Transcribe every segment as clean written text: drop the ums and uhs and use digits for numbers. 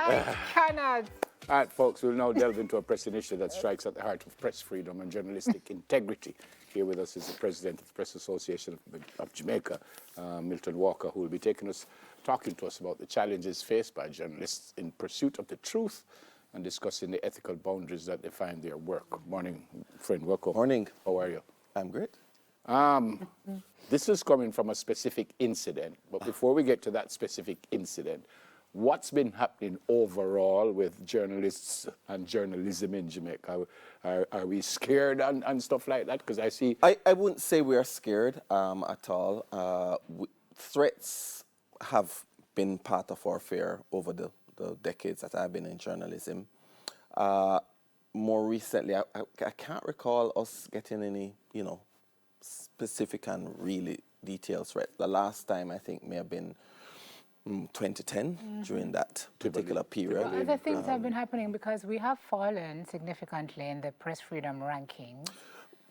I cannot. All right, folks, we'll now delve into a pressing issue that strikes at the heart of press freedom and journalistic integrity. Here with us is the president of the Press Association of Jamaica, Milton Walker, who will be talking to us about the challenges faced by journalists in pursuit of the truth and discussing the ethical boundaries that define their work. Morning, friend. Welcome. Morning. How are you? I'm great. This is coming from a specific incident, but before we get to that specific incident, what's been happening overall with journalists and journalism in Jamaica? Are we scared and stuff like that? Because I see... I wouldn't say we are scared at all. Threats have been part of our fare over the decades that I've been in journalism. More recently, I can't recall us getting any, specific and really detailed threats. The last time I think may have been 2010 during that particular period. Well, other things have been happening because we have fallen significantly in the press freedom ranking.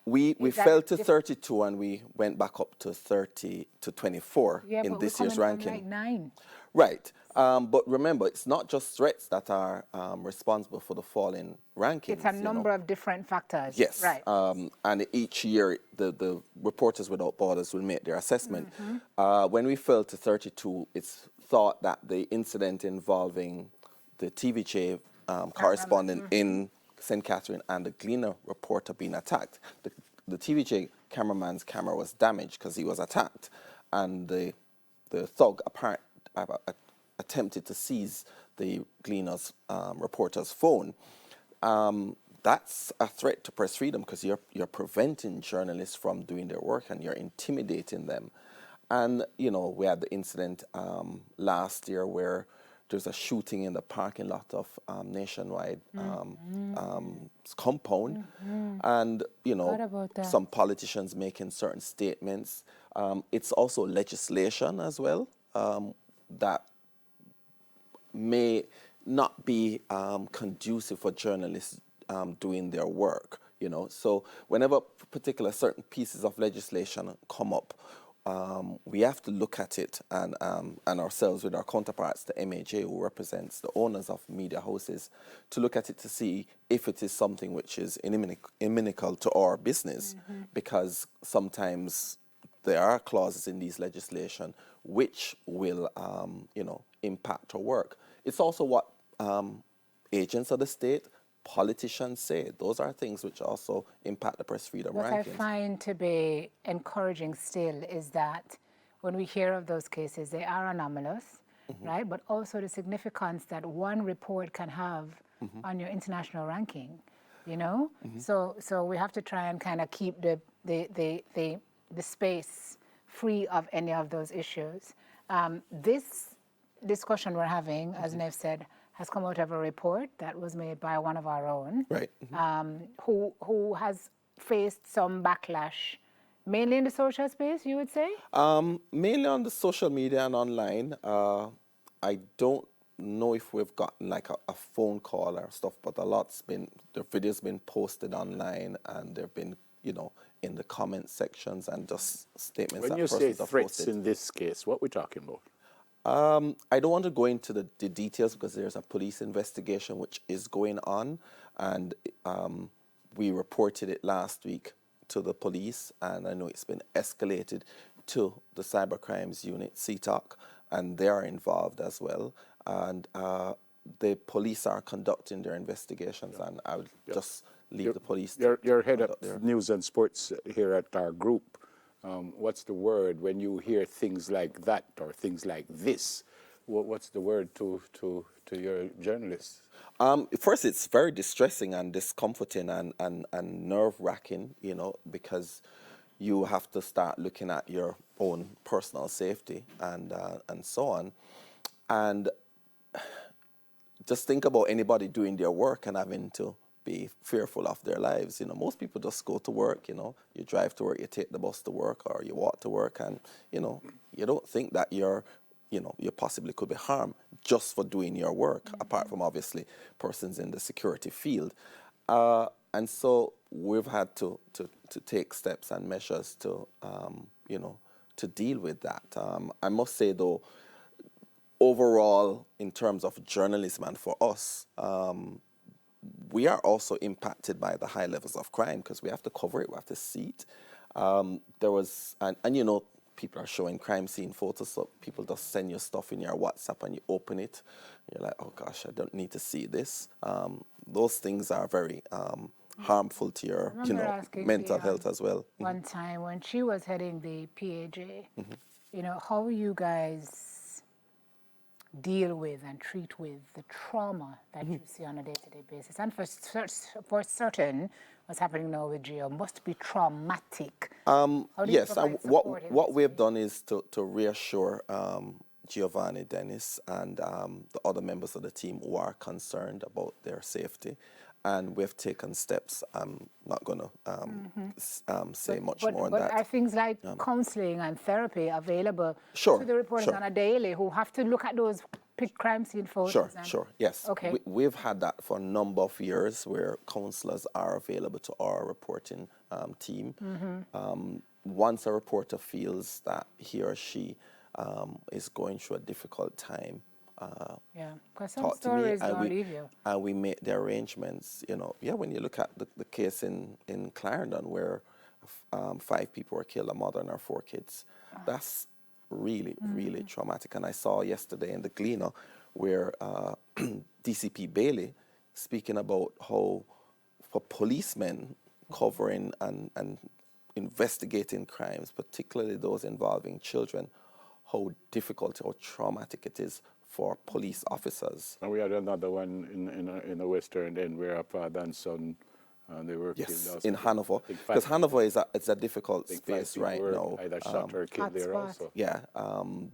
We fell to 32 and we went back up to 24 in this year's ranking. From like 9. Right. But remember, it's not just threats that are responsible for the fall in rankings. It's a number of different factors. Yes. Right. And each year, the Reporters Without Borders will make their assessment. When we fell to 32, it's thought that the incident involving the TVJ correspondent in St. Catherine and the Gleaner reporter being attacked. The TVJ cameraman's camera was damaged because he was attacked, and the thug attempted to seize the Gleaner's reporter's phone. That's a threat to press freedom because you're preventing journalists from doing their work and you're intimidating them. And, we had the incident last year where there's a shooting in the parking lot of Nationwide compound. And, some politicians making certain statements. It's also legislation as well that may not be conducive for journalists doing their work, So whenever particular certain pieces of legislation come up, we have to look at it and ourselves with our counterparts, the MAJ, who represents the owners of media houses, to look at it to see if it is something which is inimical to our business, because sometimes there are clauses in these legislation which will, impact our work. It's also what agents of the state, politicians say. Those are things which also impact the press freedom rankings. What I find to be encouraging still is that when we hear of those cases, they are anomalous, right? But also the significance that one report can have on your international ranking, So we have to try and kind of keep the space free of any of those issues. This discussion we're having, as Nev said, has come out of a report that was made by one of our own, right? Who has faced some backlash, mainly in the social space, you would say? Mainly on the social media and online. I don't know if we've gotten like a phone call or stuff, but the video's been posted online and they've been, in the comment sections and just statements. When you say threats in this case, what we're talking about? I don't want to go into the details because there's a police investigation which is going on, and we reported it last week to the police, and I know it's been escalated to the Cybercrimes Unit, CTOC, and they are involved as well. And the police are conducting their investigations, and I would just leave the police. You're head of news and sports here at our group. What's the word when you hear things like that or things like this? What's the word to your journalists? First, it's very distressing and discomforting and nerve-wracking, because you have to start looking at your own personal safety and so on. And just think about anybody doing their work and having to be fearful of their lives. Most people just go to work, you drive to work, you take the bus to work, or you walk to work, and, you don't think that you possibly could be harmed just for doing your work, apart from obviously persons in the security field. And so we've had to take steps and measures to, to deal with that. I must say, though, overall, in terms of journalism and for us, we are also impacted by the high levels of crime because we have to cover it, we have to see it. There was, and you know, people are showing crime scene photos, so people just send you stuff in your WhatsApp and you open it. You're like, oh gosh, I don't need to see this. Those things are very harmful to your, you know, mental health as well. One time when she was heading the PAJ, you know, how you guys deal with and treat with the trauma that you see on a day-to-day basis. And for certain, what's happening now with Gio must be traumatic. Yes, and what we've done is to reassure Giovanni, Dennis, and the other members of the team who are concerned about their safety. And we've taken steps. I'm not going to say much more on that. But are things like counseling and therapy available to the reporters on a daily who have to look at those crime scene photos? Sure, yes. Okay. We've had that for a number of years where counselors are available to our reporting team. Once a reporter feels that he or she is going through a difficult time, because some stories don't leave you. And we make the arrangements, you know. Yeah, when you look at the case in Clarendon where 5 people were killed, a mother and her 4 kids, that's really, really traumatic. And I saw yesterday in the Gleaner where DCP Bailey speaking about how for policemen covering and investigating crimes, particularly those involving children, how difficult or traumatic it is for police officers. And we had another one in the Western End where a father and son, they were killed. Yes, in Hanover. Because Hanover is a difficult space right now. Either shot or killed there also. Yeah,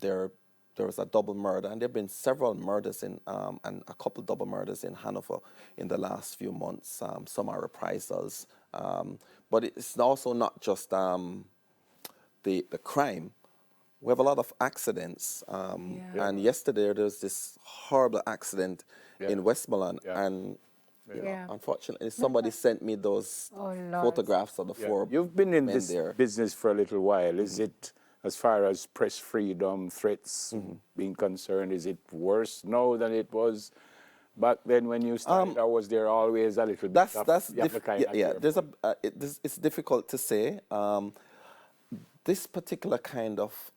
there was a double murder, and there have been several murders and a couple double murders in Hanover in the last few months. Some are reprisals. But it's also not just the crime. We have a lot of accidents. And yesterday there was this horrible accident in Westmoreland. And you know, unfortunately, somebody sent me those photographs of the 4 You've been in men this there. business for a little while. Is it, as far as press freedom, threats being concerned, is it worse now than it was back then when you started? Or was there always a little bit it's difficult to say. This particular kind of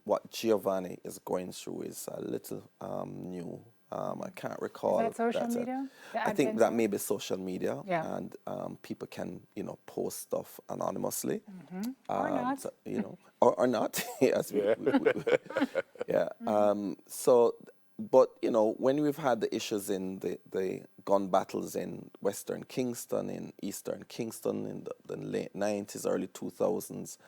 what Giovanni is going through is a little new. I can't recall. Is that social media? I think that may be social media, and people can, you know, post stuff anonymously, or not, so, you know, or not. So, but you know, when we've had the issues in the gun battles in Western Kingston, in Eastern Kingston, in the late 90s, early 2000s.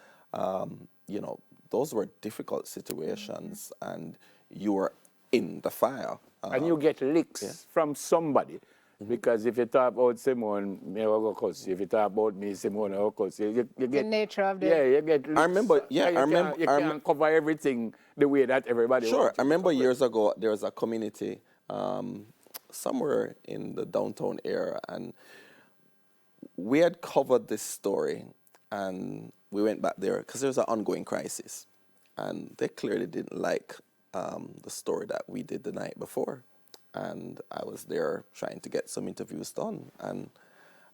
You know, those were difficult situations, and you were in the fire. And you get licks from somebody. Because if you talk about Simone, me will go cuss you. If you talk about me, Simone, I will cuss you. You get the nature of the... Yeah, you get licks. I remember, You can't cover everything the way that everybody wants. I remember years ago, there was a community somewhere in the downtown area, and we had covered this story, and we went back there because there was an ongoing crisis, and they clearly didn't like the story that we did the night before. And I was there trying to get some interviews done, and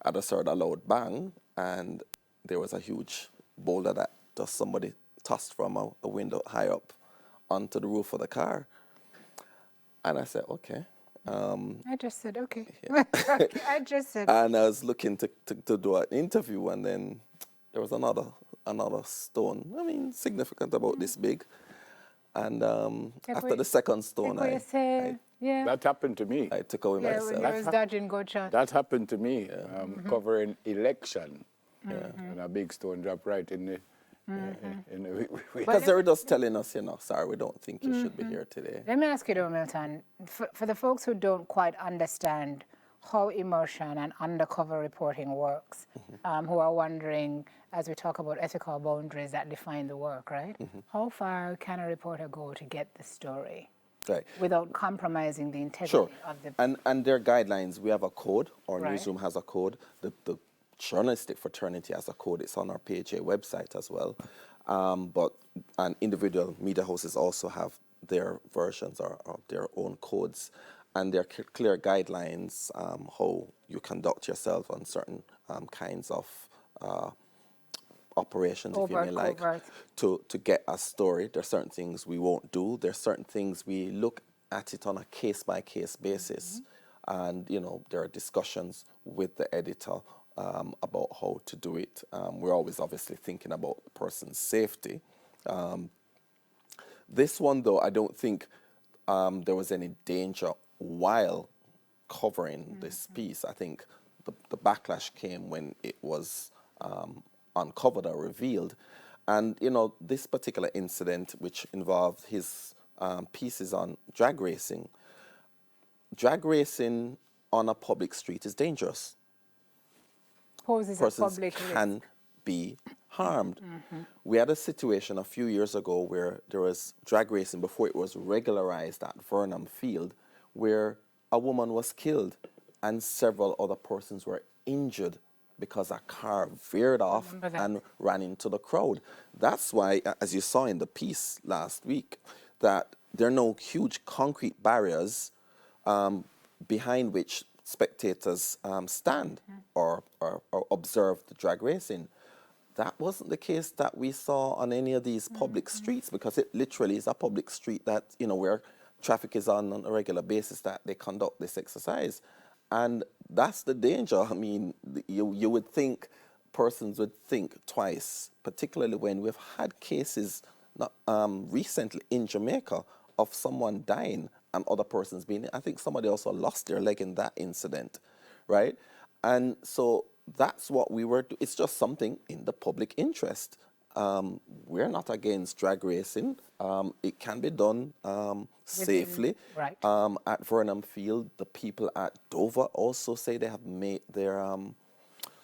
I just heard a loud bang, and there was a huge boulder that just somebody tossed from a window high up onto the roof of the car. And I said, okay. I just said, okay. I just said. And I was looking to do an interview, and then there was another stone, I mean, significant about this big. And after the second stone, that happened to me. I took away myself. When you was dodging gunshot. That happened to me, covering election. And a big stone dropped right in the... Because they were just telling us, you know, sorry, we don't think you should be here today. Let me ask you though, Milton, for the folks who don't quite understand how immersion and undercover reporting works, who are wondering, as we talk about ethical boundaries that define the work, right? How far can a reporter go to get the story? Right. Without compromising the integrity of the... And their guidelines, we have a code, our newsroom has a code, the journalistic fraternity has a code, it's on our PHA website as well. And individual media houses also have their versions or their own codes, and there are clear guidelines how you conduct yourself on certain kinds of operations, if you may like, to get a story. There are certain things we won't do. There are certain things we look at it on a case-by-case basis. And, you know, there are discussions with the editor about how to do it. We're always obviously thinking about the person's safety. This one, though, I don't think there was any danger while covering this piece. I think the backlash came when it was uncovered or revealed. And, you know, this particular incident, which involved his pieces on drag racing on a public street is dangerous. Poses a public can risk. Be harmed. We had a situation a few years ago where there was drag racing before it was regularized at Vernon Field, where a woman was killed and several other persons were injured because a car veered off and ran into the crowd. That's why, as you saw in the piece last week, that there are no huge concrete barriers behind which spectators stand or observe the drag racing. That wasn't the case that we saw on any of these public streets, because it literally is a public street that, you know, where traffic is on a regular basis that they conduct this exercise. And that's the danger. I mean, you would think persons would think twice, particularly when we've had cases recently in Jamaica of someone dying and other persons being, I think somebody also lost their leg in that incident, right? And so that's what we were, it's just something in the public interest. We're not against drag racing. It can be done safely. Right. At Vernon Field, the people at Dover also say they have made their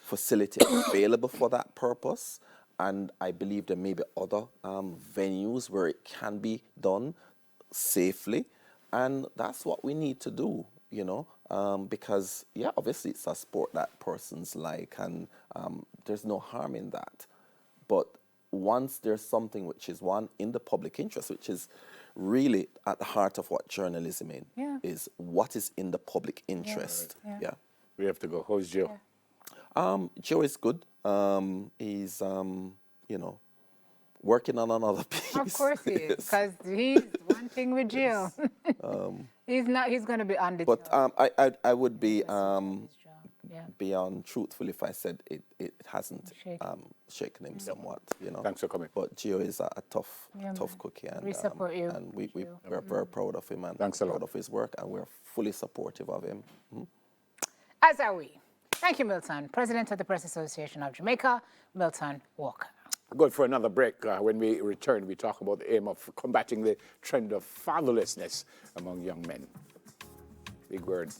facility available for that purpose. And I believe there may be other venues where it can be done safely. And that's what we need to do, you know, because, yeah, obviously it's a sport that persons like, and there's no harm in that. But once there's something which is in the public interest, which is really at the heart of what journalism is what is in the public interest. Yeah. We have to go. How's Joe? Joe is good. He's, you know, working on another piece. Of course he is, because he's one thing with Jill. He's going to be on the job. But I would be beyond truthful if I said it hasn't shaken him somewhat, you know. Thanks for coming. But Gio is a tough cookie, and we support you. And we're very proud of him, and thanks a lot. Proud of his work, and we're fully supportive of him. As are we. Thank you, Milton. President of the Press Association of Jamaica, Milton Walker. Going for another break. When we return, we talk about the aim of combating the trend of fatherlessness among young men. Big words.